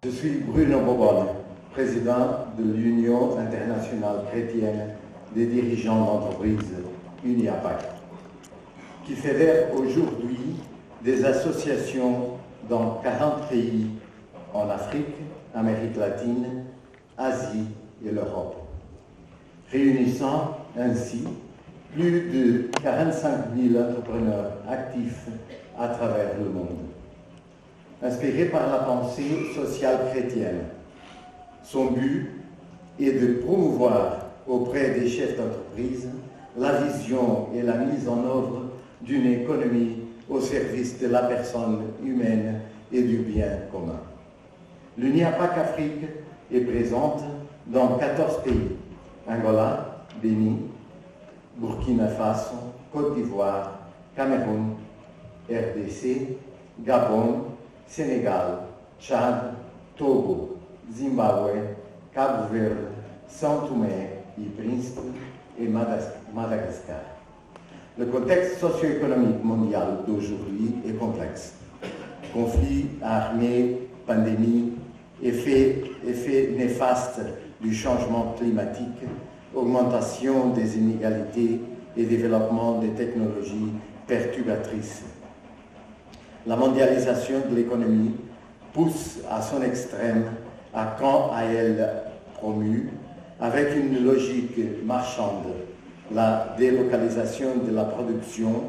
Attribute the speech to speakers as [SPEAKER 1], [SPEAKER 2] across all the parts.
[SPEAKER 1] Je suis Bruno Bobonne, président de l'Union internationale chrétienne des dirigeants d'entreprises UNIAPAC, qui fédère aujourd'hui des associations dans 40 pays en Afrique, Amérique latine, Asie et l'Europe, réunissant ainsi plus de 45 000 entrepreneurs actifs à travers le monde. Inspiré par la pensée sociale chrétienne, son but est de promouvoir auprès des chefs d'entreprise la vision et la mise en œuvre d'une économie au service de la personne humaine et du bien commun. L'UNIAPAC Afrique est présente dans 14 pays: Angola, Bénin, Burkina Faso, Côte d'Ivoire, Cameroun, RDC, Gabon, Sénégal, Tchad, Togo, Zimbabwe, Cap-Vert, São Tomé et Príncipe et Madagascar. Le contexte socio-économique mondial d'aujourd'hui est complexe. Conflits armés, pandémie, effets néfastes du changement climatique, augmentation des inégalités et développement des technologies perturbatrices. La mondialisation de l'économie pousse à son extrême à quand à elle promue, avec une logique marchande, la délocalisation de la production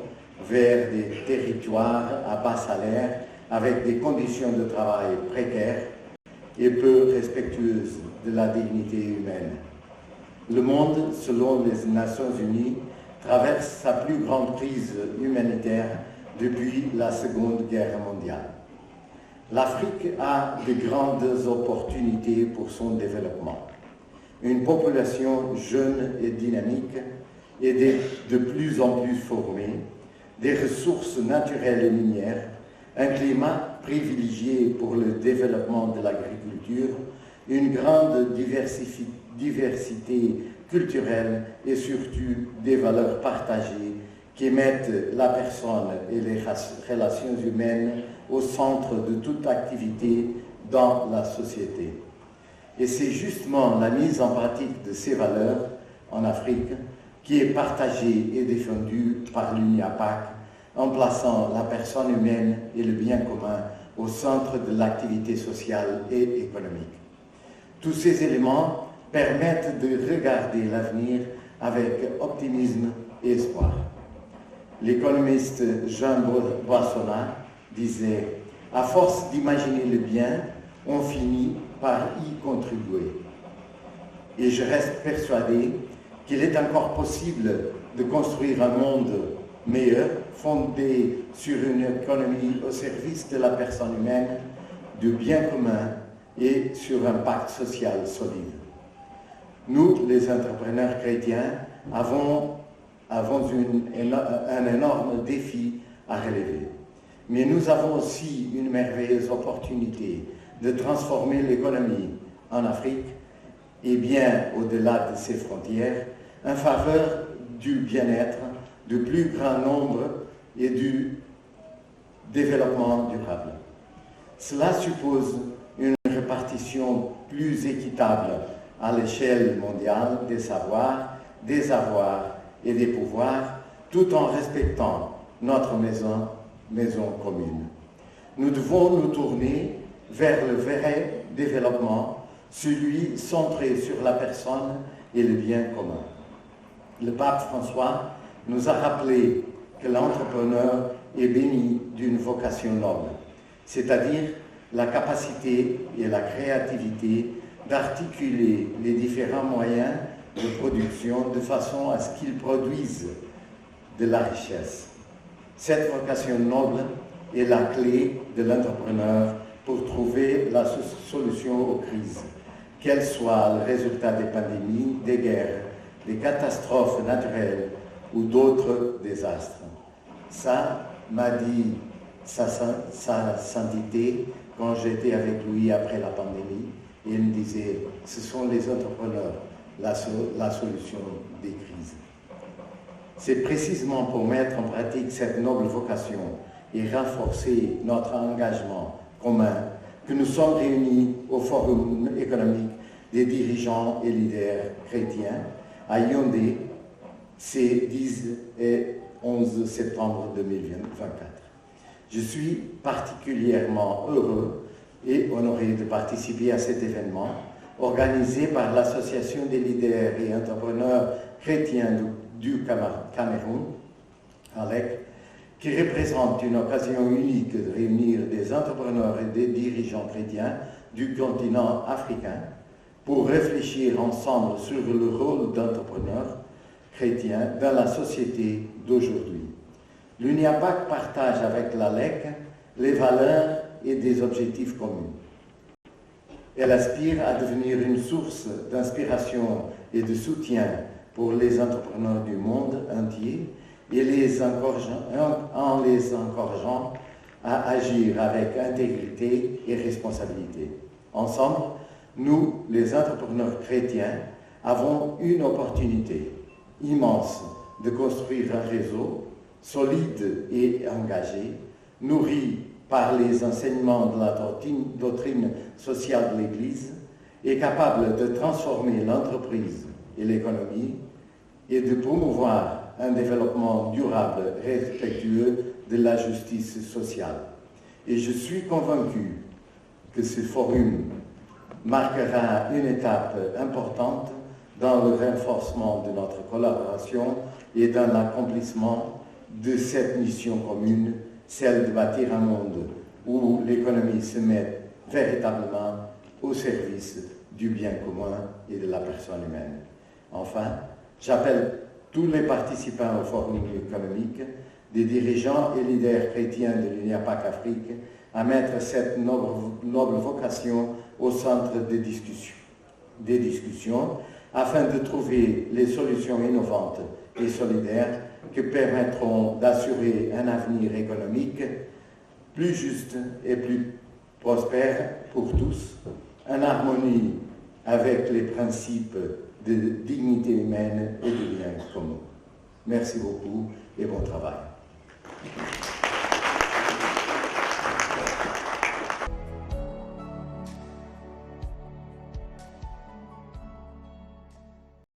[SPEAKER 1] vers des territoires à bas salaire avec des conditions de travail précaires et peu respectueuses de la dignité humaine. Le monde, selon les Nations Unies, traverse sa plus grande crise humanitaire depuis la Seconde Guerre mondiale. L'Afrique a de grandes opportunités pour son développement. Une population jeune et dynamique et de plus en plus formée, des ressources naturelles et minières, un climat privilégié pour le développement de l'agriculture, une grande diversité culturelle et surtout des valeurs partagées qui mettent la personne et les relations humaines au centre de toute activité dans la société. Et c'est justement la mise en pratique de ces valeurs en Afrique qui est partagée et défendue par l'UNIAPAC en plaçant la personne humaine et le bien commun au centre de l'activité sociale et économique. Tous ces éléments permettent de regarder l'avenir avec optimisme et espoir. L'économiste Jean Boissonnat disait « À force d'imaginer le bien, on finit par y contribuer ». Et je reste persuadé qu'il est encore possible de construire un monde meilleur, fondé sur une économie au service de la personne humaine, du bien commun et sur un pacte social solide. Nous, les entrepreneurs chrétiens, avons un énorme défi à relever. Mais nous avons aussi une merveilleuse opportunité de transformer l'économie en Afrique et bien au-delà de ses frontières en faveur du bien-être du plus grand nombre et du développement durable. Cela suppose une répartition plus équitable à l'échelle mondiale des savoirs, des avoirs et des pouvoirs, tout en respectant notre maison commune. Nous devons nous tourner vers le vrai développement, celui centré sur la personne et le bien commun. Le pape François nous a rappelé que l'entrepreneur est béni d'une vocation noble, c'est-à-dire la capacité et la créativité d'articuler les différents moyens de production de façon à ce qu'ils produisent de la richesse. Cette vocation noble est la clé de l'entrepreneur pour trouver la solution aux crises, qu'elles soient le résultat des pandémies, des guerres, des catastrophes naturelles ou d'autres désastres. Ça m'a dit sa sainteté quand j'étais avec lui après la pandémie. Et il me disait, ce sont les entrepreneurs la solution des crises. C'est précisément pour mettre en pratique cette noble vocation et renforcer notre engagement commun que nous sommes réunis au Forum économique des dirigeants et leaders chrétiens à Yaoundé ces 10 et 11 septembre 2024. Je suis particulièrement heureux et honoré de participer à cet événement organisé par l'Association des leaders et entrepreneurs chrétiens du Cameroun, ALEC, qui représente une occasion unique de réunir des entrepreneurs et des dirigeants chrétiens du continent africain pour réfléchir ensemble sur le rôle d'entrepreneurs chrétiens dans la société d'aujourd'hui. L'UNIAPAC partage avec l'ALEC les valeurs et des objectifs communs. Elle aspire à devenir une source d'inspiration et de soutien pour les entrepreneurs du monde entier et en les encourageant à agir avec intégrité et responsabilité. Ensemble, nous, les entrepreneurs chrétiens, avons une opportunité immense de construire un réseau solide et engagé, nourri par les enseignements de la doctrine sociale de l'Église et capable de transformer l'entreprise et l'économie et de promouvoir un développement durable et respectueux de la justice sociale. Et je suis convaincu que ce forum marquera une étape importante dans le renforcement de notre collaboration et dans l'accomplissement de cette mission commune, celle de bâtir un monde où l'économie se met véritablement au service du bien commun et de la personne humaine. Enfin, j'appelle tous les participants au Forum économique, des dirigeants et leaders chrétiens de l'UNIAPAC Afrique, à mettre cette noble vocation au centre des discussions afin de trouver les solutions innovantes et solidaires qui permettront d'assurer un avenir économique plus juste et plus prospère pour tous, en harmonie avec les principes de dignité humaine et de bien commun. Merci beaucoup et bon travail.